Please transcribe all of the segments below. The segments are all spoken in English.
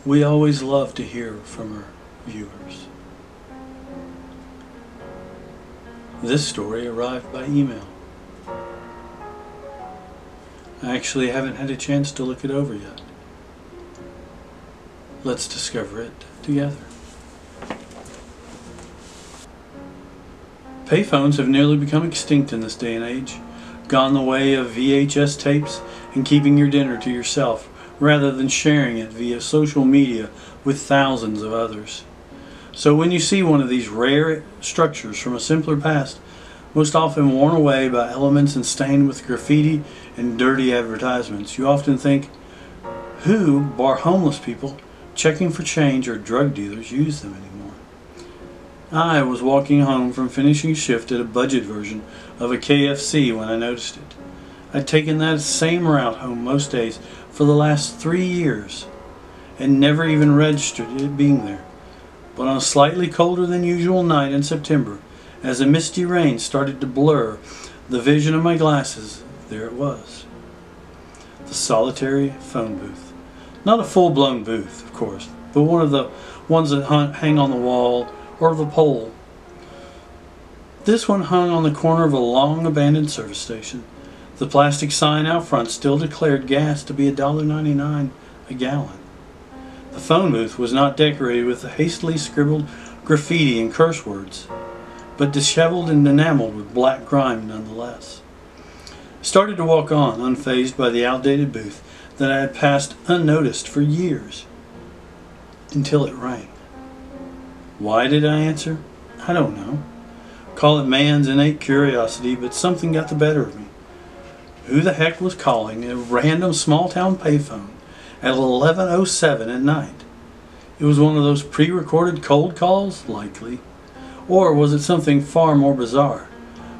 We always love to hear from our viewers. This story arrived by email. I actually haven't had a chance to look it over yet. Let's discover it together. Payphones have nearly become extinct in this day and age, gone the way of VHS tapes and keeping your dinner to yourself rather than sharing it via social media with thousands of others. So when you see one of these rare structures from a simpler past, most often worn away by elements and stained with graffiti and dirty advertisements, you often think, who, bar homeless people checking for change or drug dealers, use them anymore? I was walking home from finishing shift at a budget version of a KFC when I noticed it. I'd taken that same route home most days for the last 3 years and never even registered it being there. But on a slightly colder than usual night in September, as a misty rain started to blur the vision of my glasses, there it was. The solitary phone booth. Not a full-blown booth, of course, but one of the ones that hang on the wall or the pole. This one hung on the corner of a long abandoned service station. The plastic sign out front still declared gas to be $1.99 a gallon. The phone booth was not decorated with the hastily scribbled graffiti and curse words, but disheveled and enameled with black grime nonetheless. I started to walk on, unfazed by the outdated booth that I had passed unnoticed for years, until it rang. Why did I answer? I don't know. Call it man's innate curiosity, but something got the better of me. Who the heck was calling a random small-town payphone at 11:07 at night? It was one of those pre-recorded cold calls, likely. Or was it something far more bizarre?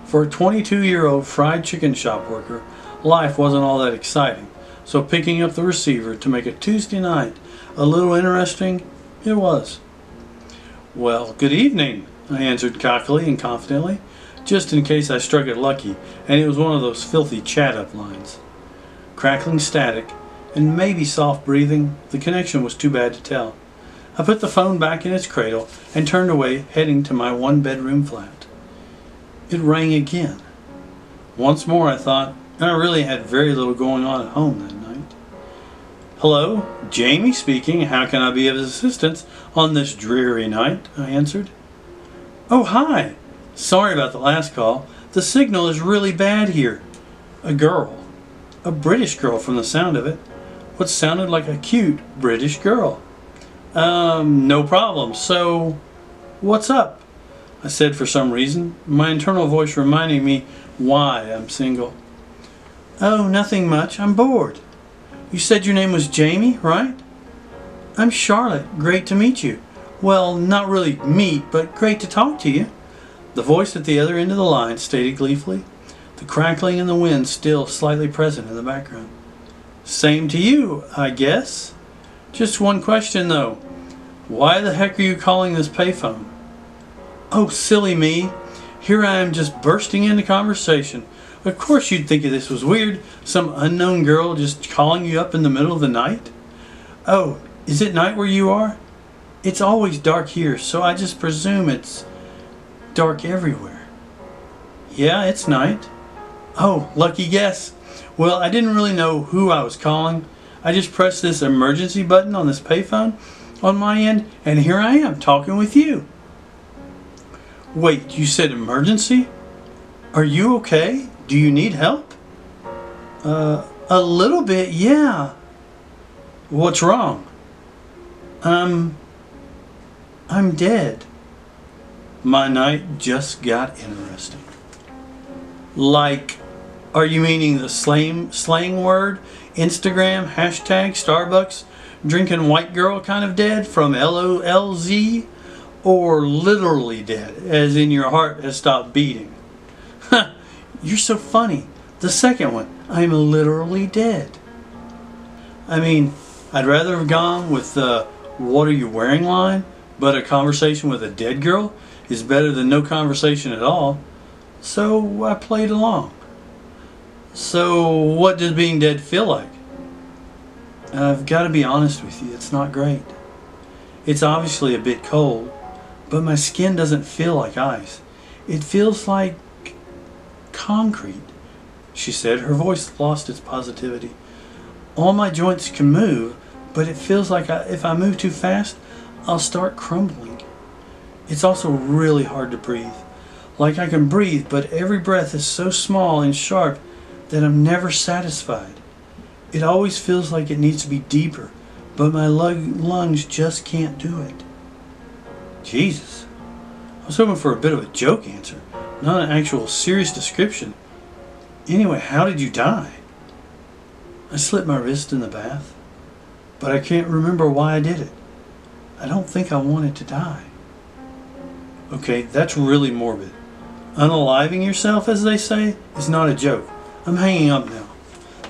For a 22-year-old fried chicken shop worker, life wasn't all that exciting, so picking up the receiver to make a Tuesday night a little interesting, it was. Well, good evening, I answered cockily and confidently, just in case I struck it lucky, and it was one of those filthy chat-up lines. Crackling static, and maybe soft breathing, the connection was too bad to tell. I put the phone back in its cradle and turned away, heading to my one-bedroom flat. It rang again. Once more, I thought, I really had very little going on at home that night. Hello, Jamie speaking. How can I be of assistance on this dreary night? I answered. Oh, hi. Sorry about the last call. The signal is really bad here. A girl. A British girl from the sound of it. What sounded like a cute British girl. No problem. So, what's up? I said for some reason, my internal voice reminding me why I'm single. Oh, nothing much. I'm bored. You said your name was Jamie, right? I'm Charlotte. Great to meet you. Well, not really meet, but great to talk to you. The voice at the other end of the line stated gleefully, the crackling and the wind still slightly present in the background. Same to you, I guess. Just one question, though. Why the heck are you calling this payphone? Oh, silly me. Here I am just bursting into conversation. Of course you'd think this was weird. Some unknown girl just calling you up in the middle of the night. Oh, is it night where you are? It's always dark here, so I just presume it's dark everywhere. Yeah, it's night. Oh, lucky guess. Well, I didn't really know who I was calling. I just pressed this emergency button on this payphone on my end, and here I am talking with you. Wait, you said emergency? Are you okay? Do you need help? A little bit, yeah. What's wrong? I'm dead. My night just got interesting. Like, are you meaning the slang word? Instagram, hashtag, Starbucks, drinking white girl kind of dead from LOLZ? Or literally dead, as in your heart has stopped beating? Ha! You're so funny. The second one, I'm literally dead. I mean, I'd rather have gone with the what are you wearing line, but a conversation with a dead girl is better than no conversation at all. So I played along. So what does being dead feel like? I've got to be honest with you, it's not great. It's obviously a bit cold, but my skin doesn't feel like ice. It feels like concrete, she said. Her voice lost its positivity. All my joints can move, but it feels like if I move too fast, I'll start crumbling. It's also really hard to breathe. Like I can breathe, but every breath is so small and sharp that I'm never satisfied. It always feels like it needs to be deeper, but my lungs just can't do it. Jesus. I was hoping for a bit of a joke answer, not an actual serious description. Anyway, how did you die? I slit my wrist in the bath, but I can't remember why I did it. I don't think I wanted to die. Okay, that's really morbid. Unaliving yourself, as they say, is not a joke. I'm hanging up now.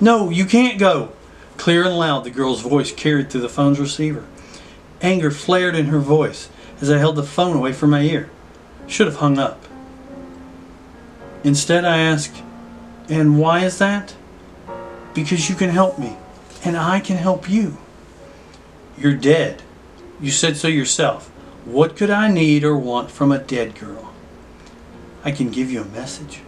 No, you can't go! Clear and loud, the girl's voice carried through the phone's receiver. Anger flared in her voice as I held the phone away from my ear. Should have hung up. Instead, I asked, "And why is that?" "Because you can help me, and I can help you." "You're dead. You said so yourself. What could I need or want from a dead girl?" "I can give you a message.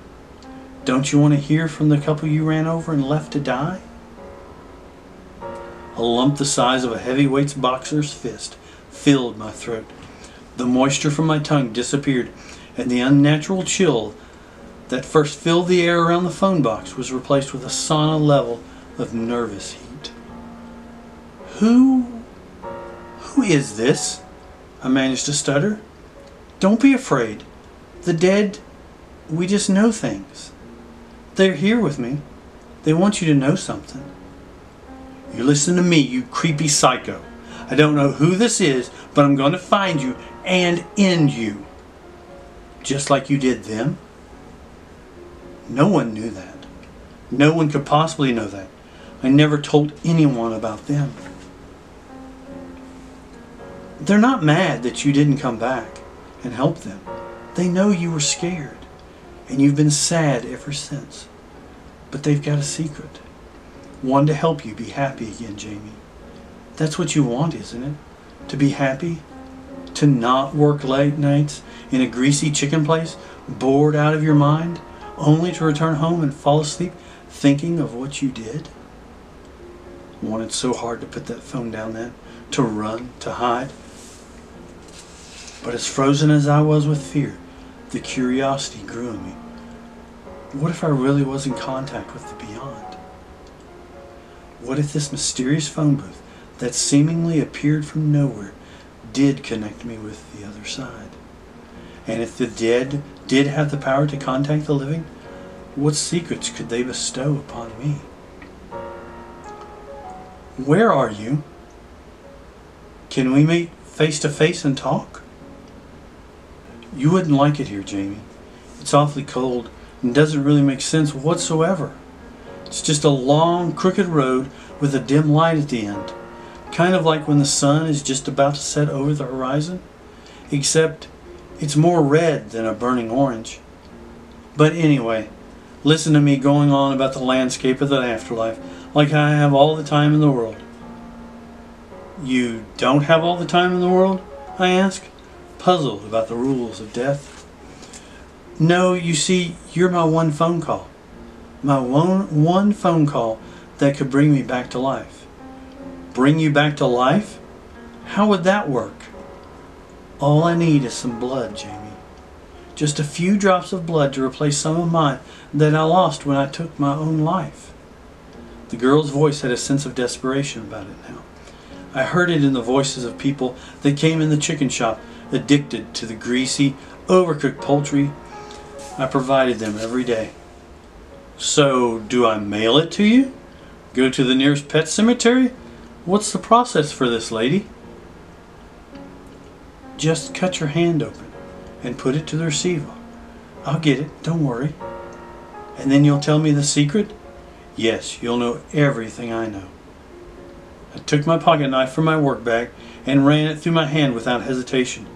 Don't you want to hear from the couple you ran over and left to die?" A lump the size of a heavyweight boxer's fist filled my throat. The moisture from my tongue disappeared, and the unnatural chill that first filled the air around the phone box was replaced with a sauna level of nervous heat. Who is this?" I managed to stutter. "Don't be afraid. The dead, we just know things. They're here with me. They want you to know something." "You listen to me, you creepy psycho. I don't know who this is, but I'm going to find you and end you." "Just like you did them?" "No one knew that. No one could possibly know that. I never told anyone about them." "They're not mad that you didn't come back and help them. They know you were scared, and you've been sad ever since. But they've got a secret. One to help you be happy again, Jamie. That's what you want, isn't it? To be happy? To not work late nights in a greasy chicken place, bored out of your mind, only to return home and fall asleep thinking of what you did?" I wanted so hard to put that phone down then, to run, to hide. But as frozen as I was with fear, the curiosity grew in me. What if I really was in contact with the beyond? What if this mysterious phone booth that seemingly appeared from nowhere did connect me with the other side? And if the dead did have the power to contact the living, what secrets could they bestow upon me? "Where are you? Can we meet face to face and talk?" "You wouldn't like it here, Jamie. It's awfully cold and doesn't really make sense whatsoever. It's just a long, crooked road with a dim light at the end. Kind of like when the sun is just about to set over the horizon. Except it's more red than a burning orange. But anyway, listen to me going on about the landscape of the afterlife like I have all the time in the world." "You don't have all the time in the world?" I asked, puzzled about the rules of death. "No, you see, you're my one phone call. My one phone call that could bring me back to life." "Bring you back to life? How would that work?" "All I need is some blood, Jamie. Just a few drops of blood to replace some of mine that I lost when I took my own life." The girl's voice had a sense of desperation about it now. I heard it in the voices of people that came in the chicken shop, addicted to the greasy, overcooked poultry I provided them every day. "So, do I mail it to you? Go to the nearest pet cemetery? What's the process for this, lady?" "Just cut your hand open and put it to the receiver. I'll get it, don't worry." "And then you'll tell me the secret?" "Yes, you'll know everything I know." I took my pocket knife from my work bag and ran it through my hand without hesitation,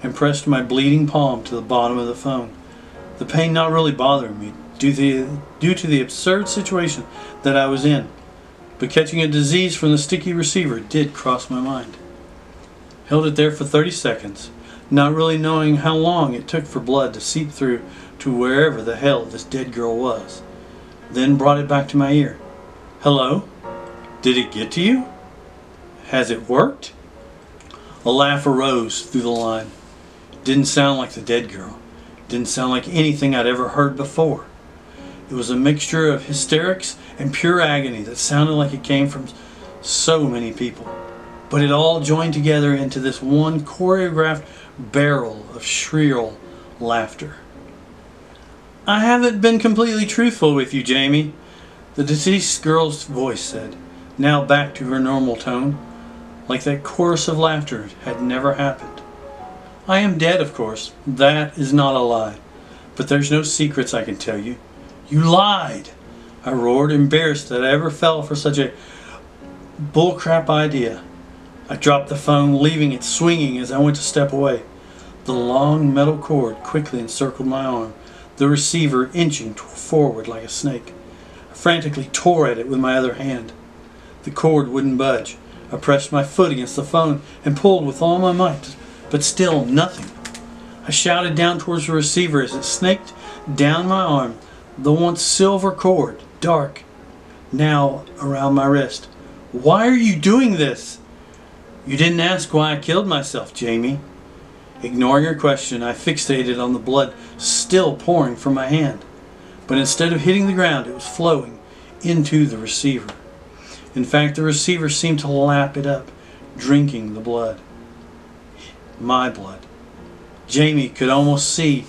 and pressed my bleeding palm to the bottom of the phone. The pain not really bothering me due to the absurd situation that I was in, but catching a disease from the sticky receiver did cross my mind. held it there for 30 seconds, not really knowing how long it took for blood to seep through to wherever the hell this dead girl was. Then brought it back to my ear. Hello? Did it get to you? Has it worked? A laugh arose through the line. Didn't sound like the dead girl. Didn't sound like anything I'd ever heard before. It was a mixture of hysterics and pure agony that sounded like it came from so many people. But it all joined together into this one choreographed barrel of shrill laughter. I haven't been completely truthful with you, Jamie, the deceased girl's voice said, now back to her normal tone, like that chorus of laughter had never happened. I am dead, of course. That is not a lie. But there's no secrets I can tell you. You lied! I roared, embarrassed that I ever fell for such a bullcrap idea. I dropped the phone, leaving it swinging as I went to step away. The long metal cord quickly encircled my arm, the receiver inching forward like a snake. I frantically tore at it with my other hand. The cord wouldn't budge. I pressed my foot against the phone and pulled with all my might, but still nothing. I shouted down towards the receiver as it snaked down my arm, the once silver cord, dark, now around my wrist. Why are you doing this? You didn't ask why I killed myself, Jamie. Ignoring her question, I fixated on the blood still pouring from my hand. But instead of hitting the ground, it was flowing into the receiver. In fact, the receiver seemed to lap it up, drinking the blood. My blood. Jamie could almost see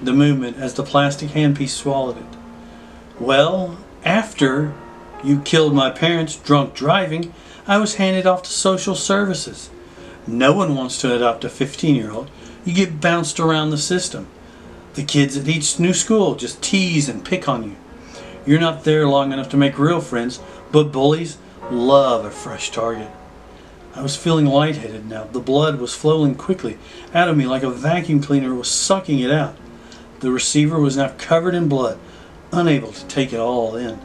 the movement as the plastic handpiece swallowed it. Well, after you killed my parents drunk driving, I was handed off to social services. No one wants to adopt a 15-year-old. You get bounced around the system. The kids at each new school just tease and pick on you. You're not there long enough to make real friends, but bullies love a fresh target. I was feeling lightheaded now. The blood was flowing quickly out of me like a vacuum cleaner was sucking it out. The receiver was now covered in blood, unable to take it all in.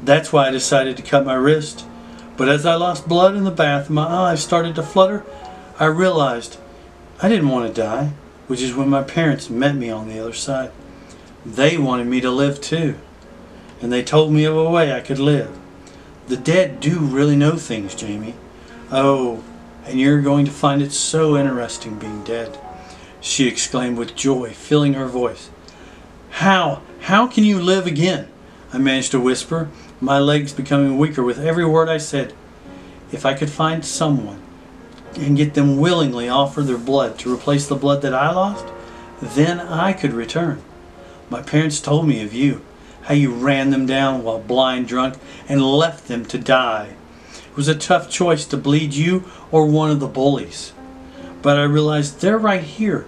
That's why I decided to cut my wrist. But as I lost blood in the bath and my eyes started to flutter, I realized I didn't want to die, which is when my parents met me on the other side. They wanted me to live too, and they told me of a way I could live. The dead do really know things, Jamie. Oh, and you're going to find it so interesting being dead, she exclaimed with joy filling her voice. How can you live again? I managed to whisper, my legs becoming weaker with every word I said. If I could find someone and get them willingly offer their blood to replace the blood that I lost, then I could return. My parents told me of you, how you ran them down while blind drunk and left them to die. It was a tough choice to bleed you or one of the bullies. But I realized they're right here,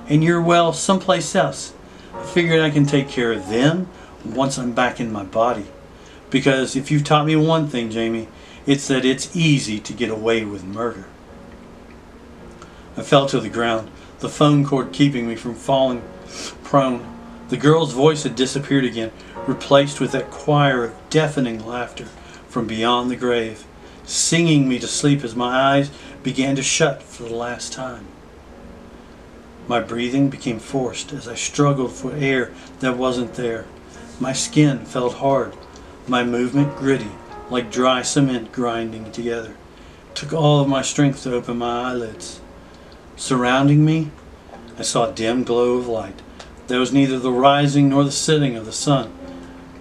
and you're, well, someplace else. I figured I can take care of them once I'm back in my body. Because if you've taught me one thing, Jamie, it's that it's easy to get away with murder. I fell to the ground, the phone cord keeping me from falling prone. The girl's voice had disappeared again, replaced with that choir of deafening laughter from beyond the grave, singing me to sleep as my eyes began to shut for the last time. My breathing became forced as I struggled for air that wasn't there. My skin felt hard, my movement gritty, like dry cement grinding together. It took all of my strength to open my eyelids. Surrounding me, I saw a dim glow of light. There was neither the rising nor the setting of the sun,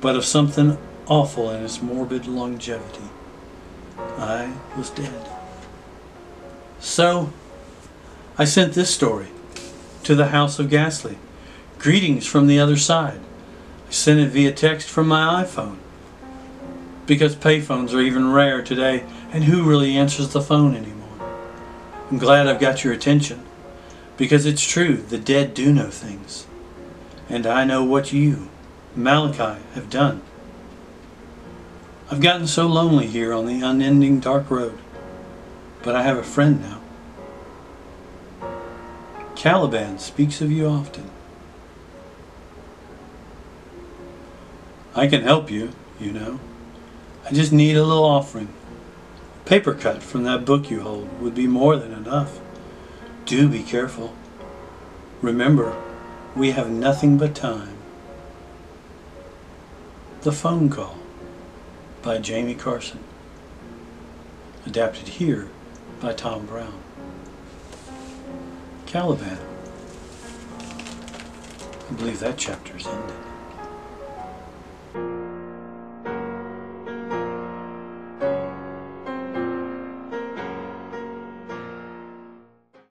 but of something awful in its morbid longevity. I was dead. So, I sent this story to the House of Ghastly. Greetings from the other side. I sent it via text from my iPhone. Because payphones are even rare today, and who really answers the phone anymore? I'm glad I've got your attention, because it's true, the dead do know things. And I know what you, Malachi, have done. I've gotten so lonely here on the unending dark road, but I have a friend now. Caliban speaks of you often. I can help you, you know. I just need a little offering. Paper cut from that book you hold would be more than enough. Do be careful. Remember, we have nothing but time. The Phone Call by Jamie Carson. Adapted here by Tom Brown. Caliban. I believe that chapter's ended.